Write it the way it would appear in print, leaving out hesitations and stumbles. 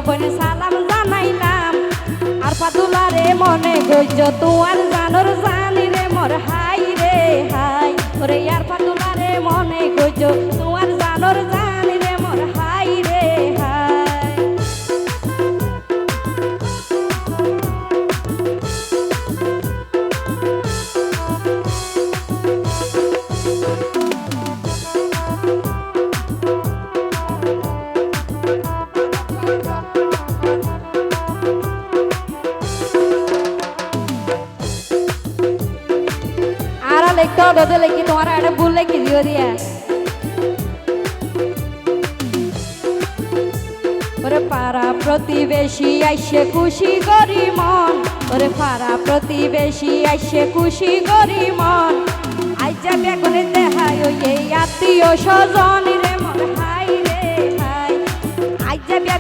বনে সালাম জানাইলাম আর পাতুলারে মনে গইজ তোমার জানোর জানি রে মোর হাই রে হাই ওরে আর পাতুলারে মনে গইজ তোমার জানোর জানি রে মোর হাই রে হাই। লিখতে হবে লিখি তোমার একটা ভুল লিখি দিও দিয়া ওরে পাড়া প্রতিবেশী আইসে খুশি করি মন ওরে পাড়া প্রতিবেশী আইসে খুশি করি মন আজ যাবে কোনে দেখাই ওই আত্মীয় স্বজন রে মোর হাই রে হাই আজ যাবে